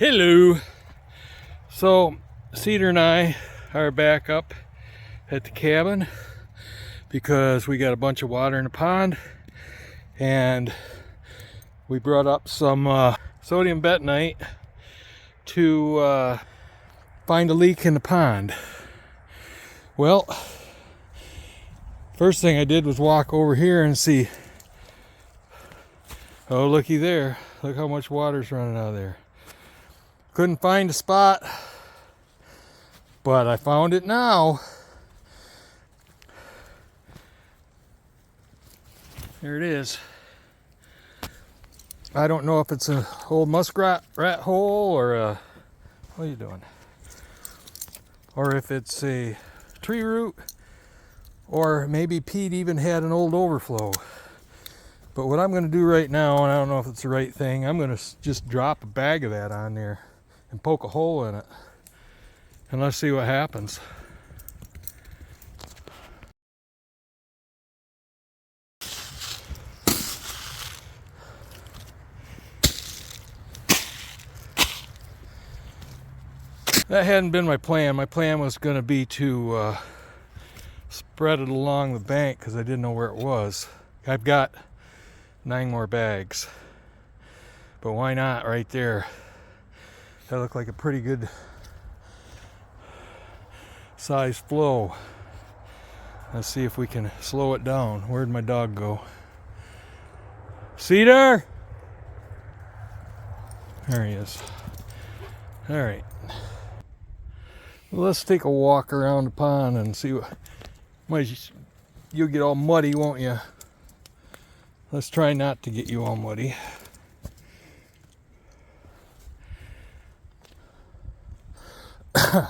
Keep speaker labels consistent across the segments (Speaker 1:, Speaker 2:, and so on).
Speaker 1: Hello. So Cedar and I are back up at the cabin because we got a bunch of water in the pond, and we brought up some sodium bentonite to find a leak in the pond. Well, first thing I did was walk over here and see. Oh, looky there. Look how much water's running out of there. Couldn't find a spot, but I found it now. There it is. I don't know if it's an old muskrat rat hole or a, what are you doing? Or if it's a tree root, or maybe Pete even had an old overflow. But what I'm going to do right now, and I don't know if it's the right thing, I'm going to just drop a bag of that on there and poke a hole in it, and let's see what happens. That hadn't been my plan. My plan was going to be to spread it along the bank because I didn't know where it was. I've got 9 more bags, but why not right there? That looked like a pretty good size flow. Let's see if we can slow it down. Where'd my dog go? Cedar! There he is. All right. Well, let's take a walk around the pond and see what. You'll get all muddy, won't you? Let's try not to get you all muddy.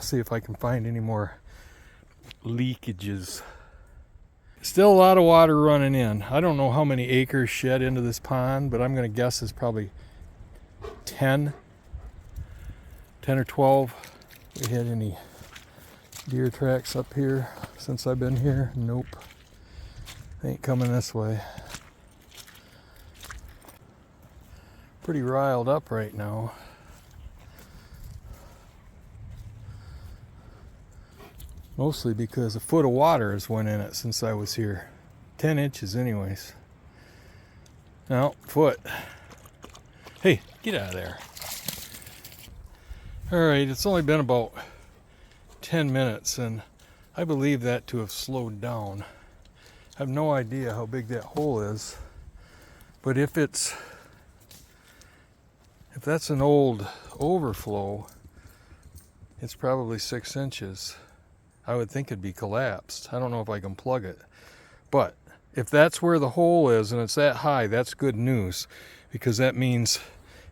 Speaker 1: See if I can find any more leakages. Still a lot of water running in. I don't know how many acres shed into this pond, but I'm going to guess it's probably 10 or 12. We had any deer tracks up here since I've been here? Nope. They ain't coming this way. Pretty riled up right now. Mostly because a foot of water has went in it since I was here. 10 inches anyways. No, foot. Hey, get out of there. Alright, it's only been about 10 minutes and I believe that to have slowed down. I have no idea how big that hole is, but if that's an old overflow, it's probably 6 inches. I would think it'd be collapsed. I don't know if I can plug it, but if that's where the hole is and it's that high, that's good news, because that means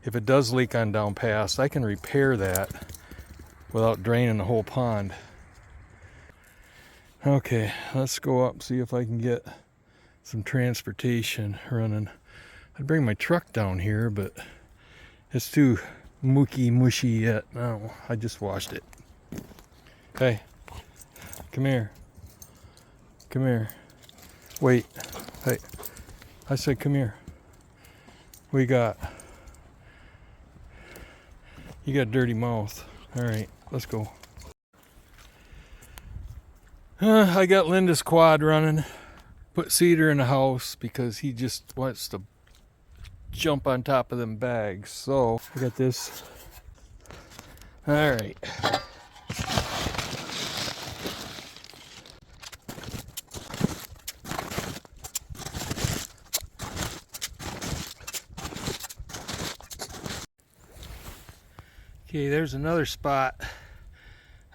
Speaker 1: if it does leak on down past, I can repair that without draining the whole pond. Okay, let's go up, see if I can get some transportation running. I'd bring my truck down here, but it's too mushy yet. No, I just washed it. Hey, come here. Come here. Wait. Hey, I said come here. We got. You got a dirty mouth. All right, let's go. I got Linda's quad running. Put Cedar in the house because he just wants to jump on top of them bags. So I got this. All right. Okay, there's another spot.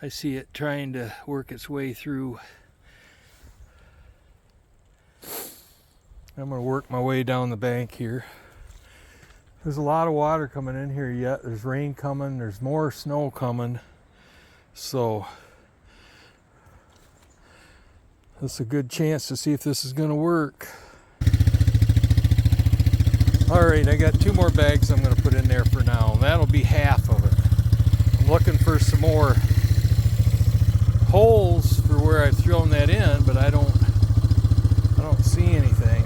Speaker 1: I see it trying to work its way through. I'm going to work my way down the bank here. There's a lot of water coming in here yet. There's rain coming. There's more snow coming. So that's a good chance to see if this is going to work. Alright, I got 2 more bags I'm going to put in there for now. That'll be half of it. I'm looking for some more holes for where I've thrown that in, but I don't see anything.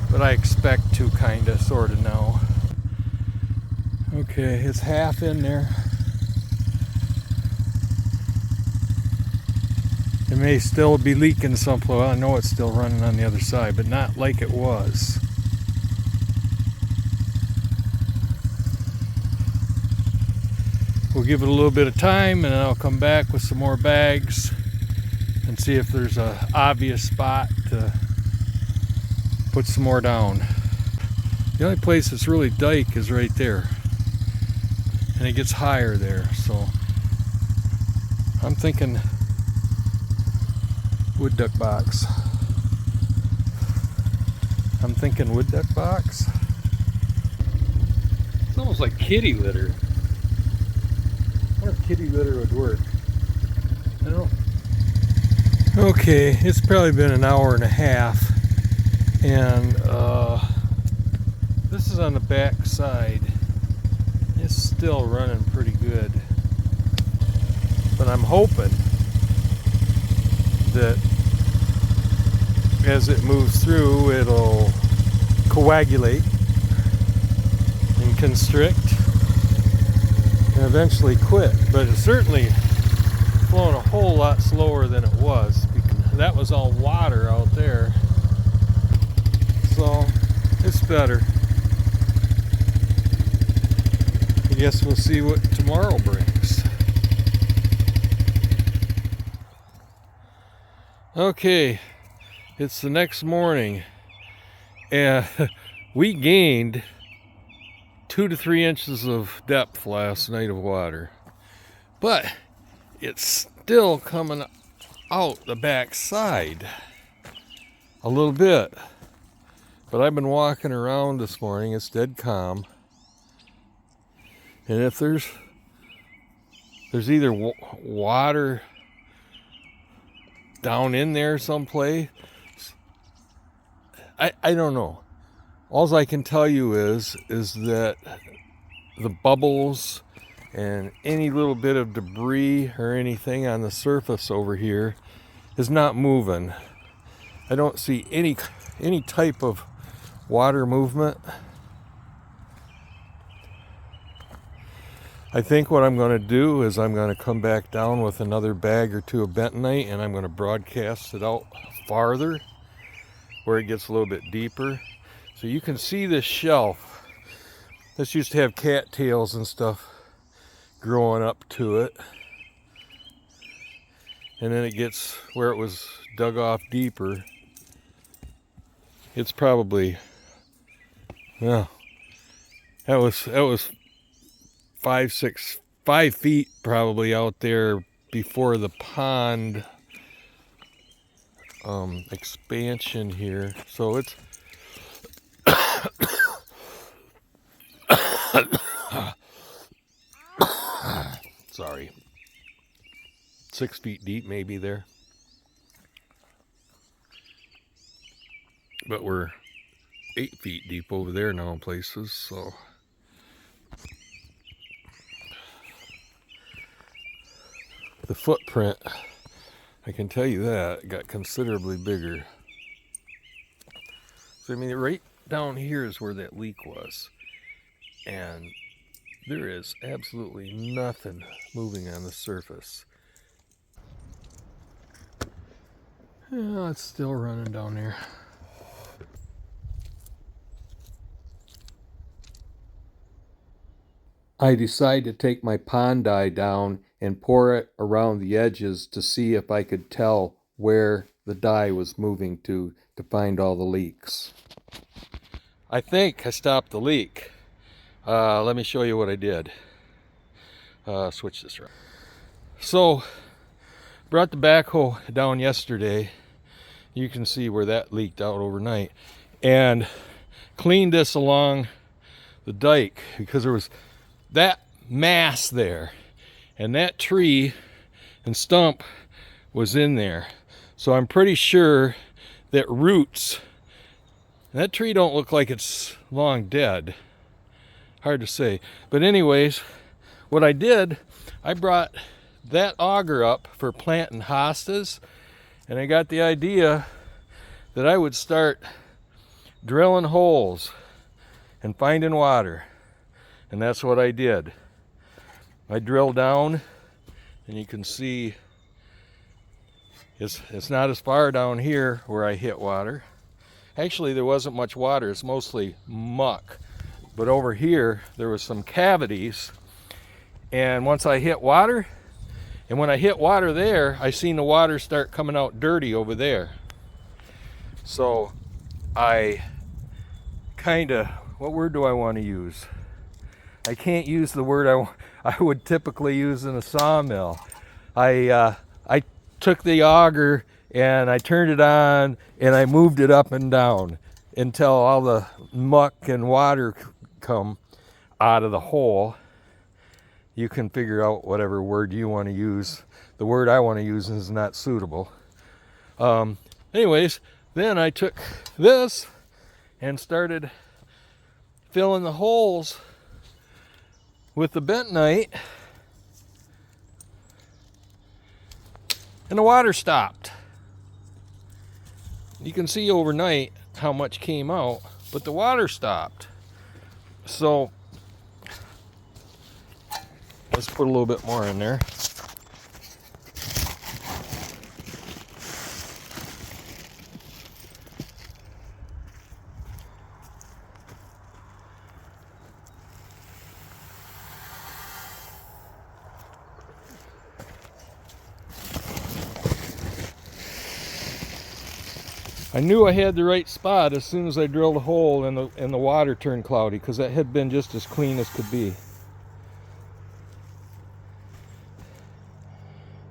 Speaker 1: But I expect to kinda sorta know. Okay, it's half in there. It may still be leaking someplace. Well, I know it's still running on the other side, but not like it was. We'll give it a little bit of time, and then I'll come back with some more bags and see if there's an obvious spot to put some more down. The only place that's really dike is right there, and it gets higher there, so I'm thinking wood duck box. I'm thinking wood duck box. It's almost like kitty litter. I wonder if kitty litter would work. I don't know. Okay, it's probably been an hour and a half, and this is on the back side. It's still running pretty good, but I'm hoping that as it moves through, it'll coagulate and constrict and eventually quit. But it's certainly flowing a whole lot slower than it was, because that was all water out there. So it's better. I guess we'll see what tomorrow brings. Okay, it's the next morning, and we gained 2 to 3 inches of depth last night of water, but it's still coming out the back side a little bit. But I've been walking around this morning, it's dead calm, and if there's either water down in there someplace, I don't know. All I can tell you is that the bubbles and any little bit of debris or anything on the surface over here is not moving. I don't see any type of water movement. I think what I'm going to do is I'm going to come back down with another bag or two of bentonite, and I'm going to broadcast it out farther where it gets a little bit deeper. So you can see this shelf. This used to have cattails and stuff growing up to it. And then it gets where it was dug off deeper. It's probably, well, that was 5 feet probably out there before the pond expansion here. So it's sorry, 6 feet deep maybe there, but we're 8 feet deep over there now in places. So the footprint, I can tell you that, got considerably bigger. So I mean, right down here is where that leak was, and there is absolutely nothing moving on the surface. Yeah, it's still running down there. I decide to take my pond dye down and pour it around the edges to see if I could tell where the dye was moving to find all the leaks. I think I stopped the leak. Let me show you what I did. Switch this around. So, brought the backhoe down yesterday. You can see where that leaked out overnight. And cleaned this along the dike because there was that mass there. And that tree and stump was in there. So I'm pretty sure that roots, that tree don't look like it's long dead. Hard to say. But anyways, what I did, I brought that auger up for planting hostas, and I got the idea that I would start drilling holes and finding water. And that's what I did. I drilled down, and you can see it's not as far down here where I hit water. Actually, there wasn't much water. It's mostly muck. But over here, there was some cavities. And once I hit water, and when I hit water there, I seen the water start coming out dirty over there. So I kind of, what word do I want to use? I can't use the word I would typically use in a sawmill. I took the auger and I turned it on and I moved it up and down until all the muck and water come out of the hole. You can figure out whatever word you want to use. The word I want to use is not suitable. Anyways, then I took this and started filling the holes with the bentonite, and the water stopped. You can see overnight how much came out, but the water stopped. So let's put a little bit more in there. I knew I had the right spot as soon as I drilled a hole and the water turned cloudy, because that had been just as clean as could be.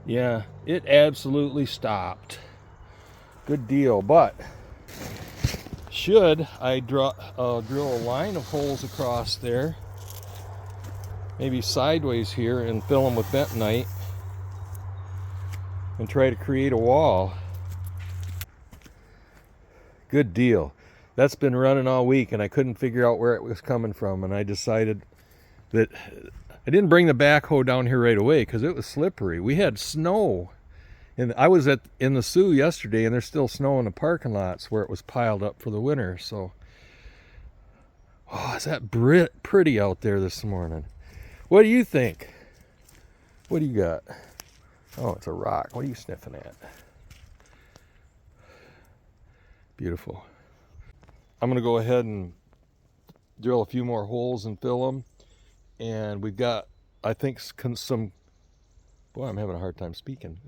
Speaker 1: Yeah, it absolutely stopped. Good deal. But should I drill a line of holes across there, maybe sideways here, and fill them with bentonite and try to create a wall? Good deal. That's been running all week and I couldn't figure out where it was coming from, and I decided that I didn't bring the backhoe down here right away because it was slippery. We had snow, and I was in the Sioux yesterday and there's still snow in the parking lots where it was piled up for the winter. So, oh, is that pretty out there this morning? What do you think? What do you got? Oh, it's a rock. What are you sniffing at? Beautiful. I'm gonna go ahead and drill a few more holes and fill them. And we've got, I think, some, boy, I'm having a hard time speaking.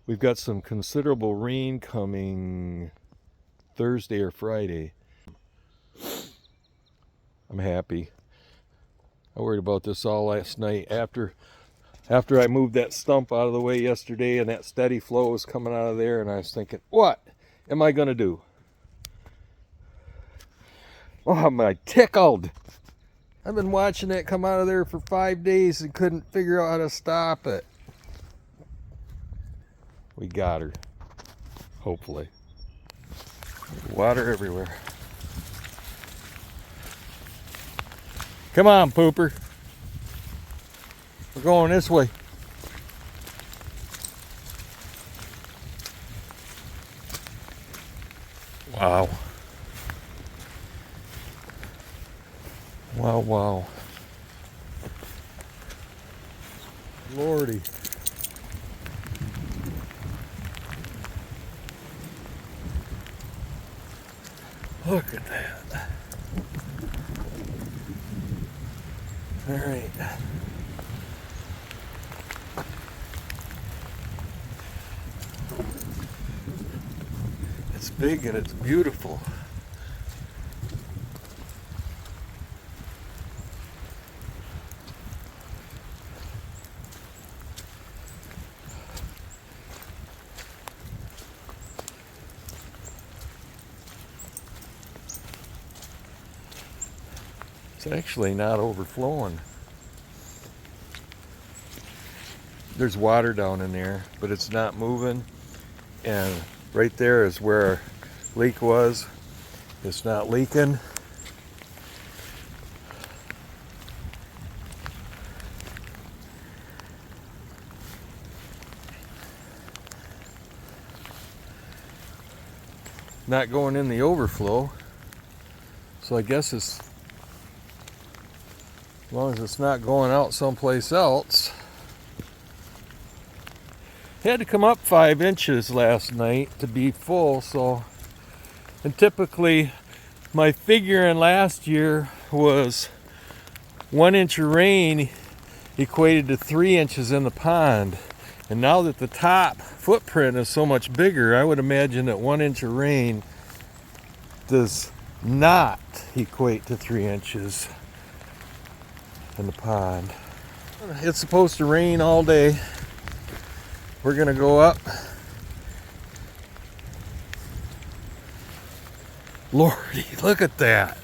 Speaker 1: We've got some considerable rain coming Thursday or Friday. I'm happy. I worried about this all last night. After I moved that stump out of the way yesterday and that steady flow was coming out of there, and I was thinking, what am I gonna do? Oh, am I tickled? I've been watching it come out of there for 5 days and couldn't figure out how to stop it. We got her, hopefully. Water everywhere. Come on, pooper. We're going this way. Wow. Wow, wow. Lordy. Look at that. All right. It's big and it's beautiful. It's actually not overflowing. There's water down in there, but it's not moving. And right there is where our leak was. It's not leaking. Not going in the overflow. So I guess it's As long as it's not going out someplace else. Had to come up 5 inches last night to be full, so, and typically my figuring last year was 1 inch of rain equated to 3 inches in the pond. And now that the top footprint is so much bigger, I would imagine that 1 inch of rain does not equate to 3 inches in the pond. It's supposed to rain all day. We're gonna go up. Lordy, look at that.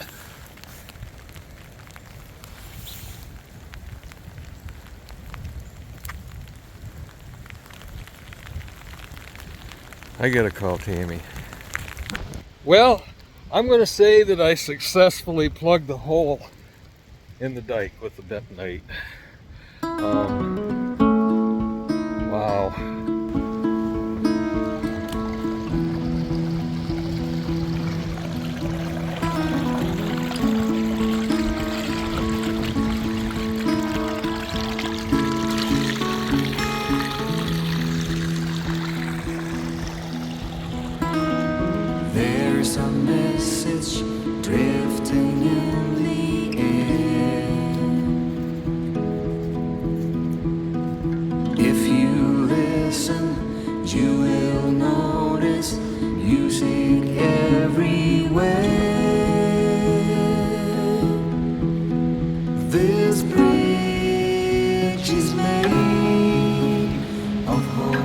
Speaker 1: I gotta call Tammy. Well, I'm gonna say that I successfully plugged the hole in the dike with the bentonite. Wow.
Speaker 2: There's a message drifting in the air. If you listen, you will notice music everywhere. This bridge is made of hope.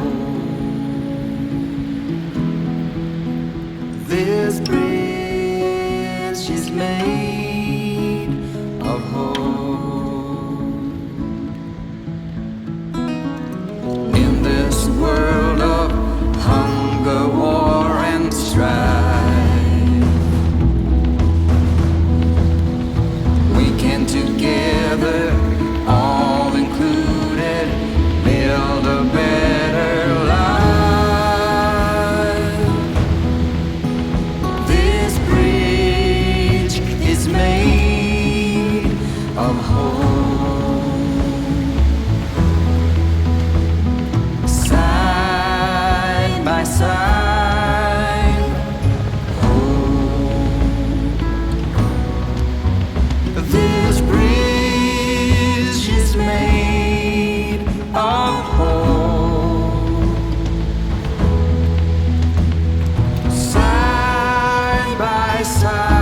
Speaker 2: This bridge is made of hope. In this world of hunger, war, and strife, we can together, all included, build a better life. Of hope, side by side, hope. This bridge is made of hope, side by side.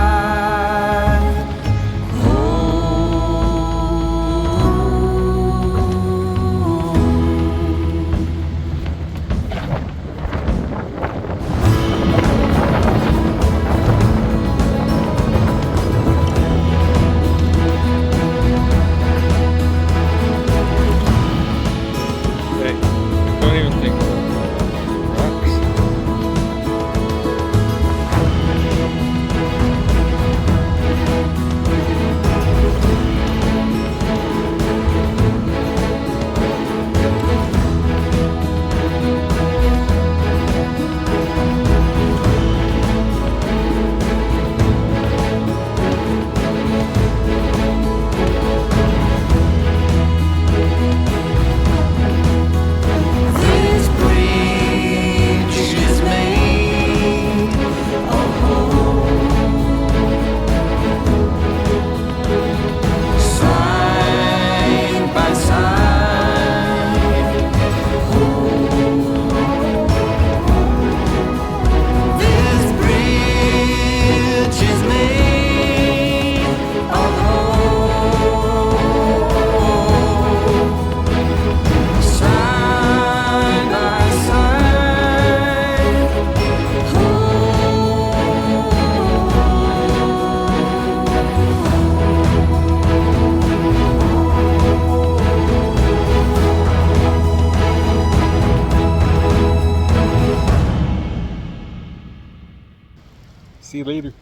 Speaker 1: See you later.